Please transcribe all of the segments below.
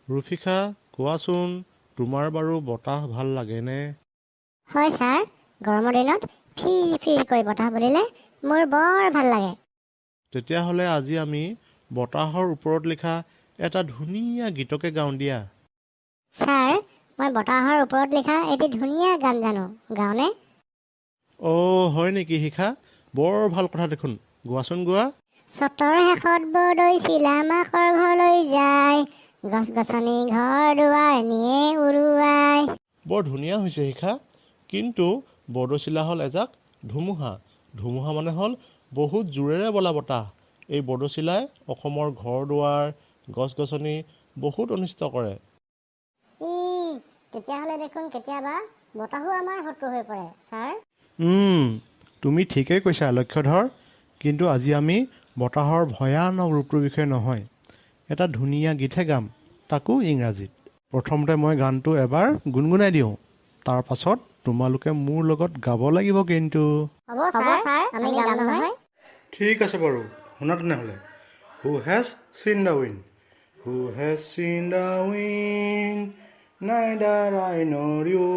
ৰুফিকা, কোৱাচোন তোমাৰ বাৰু বতাহ ভাল লাগেনে? হয় ছাৰ, গৰমৰ দিনত ফিৰ কৰি বতাহ বলিলে মোৰ বৰ ভাল লাগে। তেতিয়াহ'লে আজি আমি বতাহৰ ওপৰত লিখা এটা ধুনীয়া গীতকে গাওঁ দিয়া। ছাৰ, মই বতাহৰ ওপৰত লিখা এটি ধুনীয়া গান জানো, গাওঁনে? হয় নেকি শিখা? বৰ ভাল কথা দেখোন, গোৱাচোন গোৱা। চতৰ শেষত বৰদৈ চিলা মাকৰ ঘৰলৈ যায়, গছ গছনি ঘৰ দুৱাৰ নিয়ে উৰুৱাই। বৰ ধুনীয়া হৈছে শিখা, কিন্তু বৰদৈচিলা হ'ল এজাক ধুমুহা। ধুমুহা মানে হ'ল বহুত জোৰেৰে বলা বতাহ। এই বৰদৈচিলাই অসমৰ ঘৰ দুৱাৰ, গছ গছনি বহুত অনিষ্ট কৰে। তেতিয়াহ'লে দেখোন কেতিয়াবা বতাহো আমাৰ শত্ৰু হৈ পৰে ছাৰ। তুমি ঠিকেই কৈছা লক্ষ্যধৰ, কিন্তু আজি আমি বতাহৰ ভয়ানক ৰূপটোৰ বিষয়ে নহয়, এটা ধুনীয়া গীতহে গাম, তাকো ইংৰাজীত। প্ৰথমতে মই গানটো এবাৰ গুণগুণাই দিওঁ, তাৰ পাছত তোমালোকে মোৰ লগত গাব লাগিব কিন্তু। হ'ব ছাৰ, আমি গাম নহয়। ঠিক আছে বাৰু, শুনা তেনেহ'লে। Who has seen the wind? Who has seen the wind? Neither I nor you,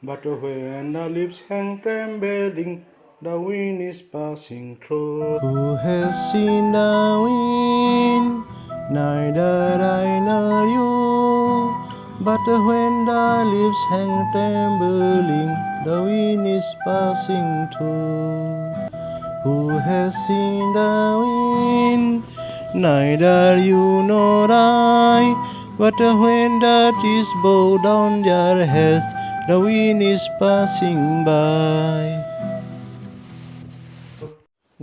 but when the leaves hang trembling, the wind is passing through. Who has seen the wind? Neither I nor you, but when the leaves hang trembling, the wind is passing through. Who has seen the wind? Neither you nor I, but when the trees bow down their heads, the wind is passing by.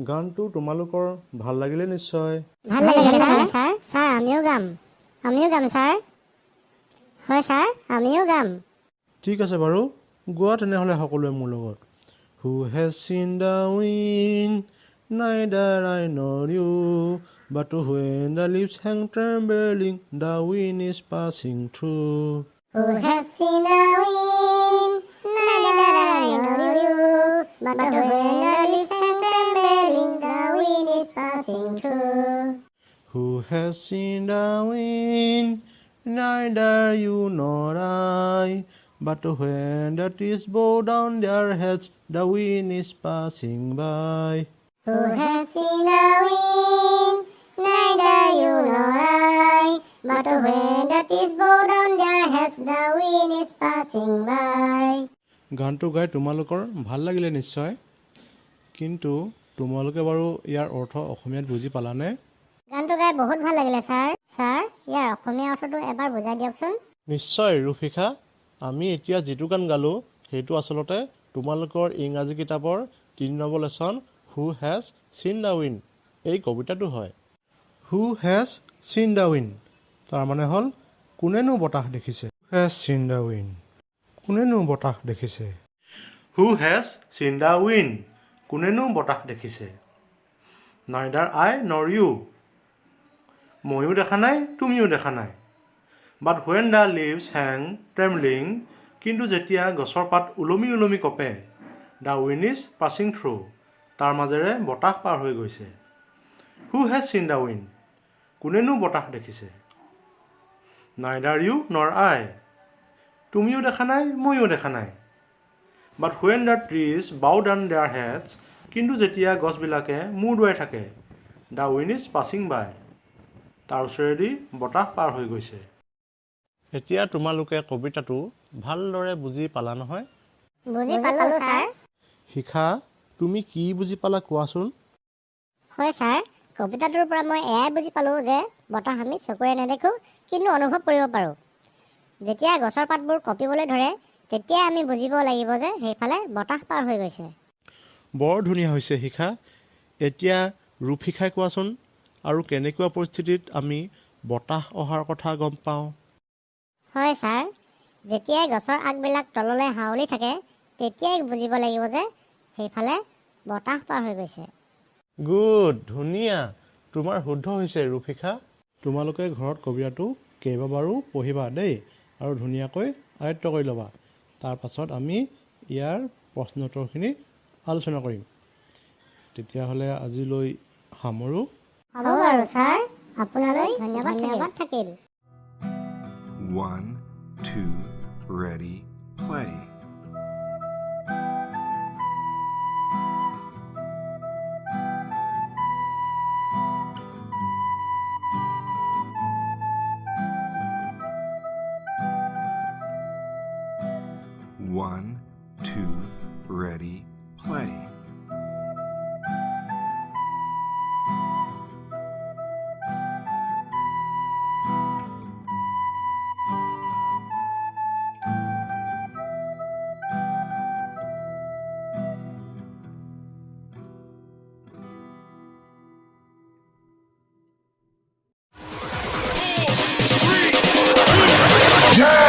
গানটো তোমালোকৰ ভাল লাগিলে নিশ্চয়। ভাল লাগিলে sir. Sir, আমিও গাম sir. হয় ছাৰ, আমিও গাম। ঠিক আছে বাৰু, গোৱা তেনেহ'লে সকলোৱে মোৰ লগত। Who has seen the wind? Neither I nor you, but when the leaves hang trembling, the wind is passing through. Who has seen the wind? Neither I nor you, but when the leaves hang trembling, the wind is passing through. Who has seen the wind? Neither you nor I, but when the trees bow down their heads, the wind is passing by. Who has seen the wind? Neither you nor I, but when the trees bow down their heads, the wind is passing by. গানটো গাই তোমালোকৰ ভাল লাগিলে নিশ্চয়, কিন্তু তোমালোকে বাৰু ইয়াৰ অৰ্থ অসমীয়াত বুজি পালানে? গানটো গাই বহুত ভাল লাগিলে ছাৰ। ছাৰ, ইয়াৰ অসমীয়া অৰ্থটো এবাৰ বুজাই দিয়কচোন। নিশ্চয় ৰুফিকা, আমি এতিয়া যিটো গান গালোঁ সেইটো আচলতে তোমালোকৰ ইংৰাজী কিতাপৰ 3 number lesson Who has seen the wind এই কবিতাটো হয়। Who has seen the wind তাৰমানে হ'ল কোনেনো বতাহ দেখিছে। Who has seen the wind কোনেনো বতাহ দেখিছে। Who has seen the wind কোনেনো বতাহ দেখিছে। Neither I nor you ময়ো দেখা নাই, তুমিও দেখা নাই। But when the leaves hang trembling কিন্তু যেতিয়া গছৰ পাত ওলমি ওলমি কঁপে, the wind is passing through তাৰ মাজেৰে বতাহ পাৰ হৈ গৈছে। Who has seen the wind কোনেনো বতাহ দেখিছে। Neither you nor I তুমিও দেখা নাই, ময়ো দেখা নাই। But when the trees bow down their heads কিন্তু যেতিয়া গছবিলাকে মূৰ দোৱাই থাকে, the wind is passing by তাৰ ওচৰেদি বতাহ পাৰ হৈ গৈছে। এতিয়া তোমালোকে কবিতাটো ভালদৰে বুজি পালা নহয়? বুজি পালোঁ ছাৰ। শিখা, তুমি কি বুজি পালা কোৱাচোন? হয় ছাৰ, কবিতাটোৰ পৰা মই এয়াই বুজি পালোঁ যে বতাহ আমি চকুৰে নেদেখোঁ, কিন্তু অনুভৱ কৰিব পাৰোঁ। যেতিয়া গছৰ পাতবোৰ কঁপিবলৈ ধৰে, তেতিয়াই আমি বুজিব লাগিব যে সেইফালে বতাহ পাৰ হৈ গৈছে। বৰ ধুনীয়া হৈছে শিখা। এতিয়া ৰুফিকাই কোৱাচোন, আৰু কেনেকুৱা পৰিস্থিতিত আমি বতাহ অহাৰ কথা গম পাওঁ? হয় ছাৰ, যেতিয়াই গছৰ আগবিলাক তললৈ হাউলি থাকে, তেতিয়াই বুজিব লাগিব যে সেইফালে বতাহ পাৰ হৈ গৈছে। গুড, ধুনীয়া, তোমাৰ শুদ্ধ হৈছে ৰুফিকা। তোমালোকে ঘৰত কবিতাটো কেইবাবাৰো পঢ়িবা দেই, আৰু ধুনীয়াকৈ আয়ত্ব কৰি ল'বা। তাৰ পাছত আমি ইয়াৰ প্ৰশ্ন উত্তৰখিনি আলোচনা কৰিম। তেতিয়াহ'লে আজিলৈ সামৰোঁ। হ'ব বাৰু ছাৰ, আপোনালৈ ধন্যবাদ থাকিল। One, two, ready, play. One, two, ready, play. Yeah!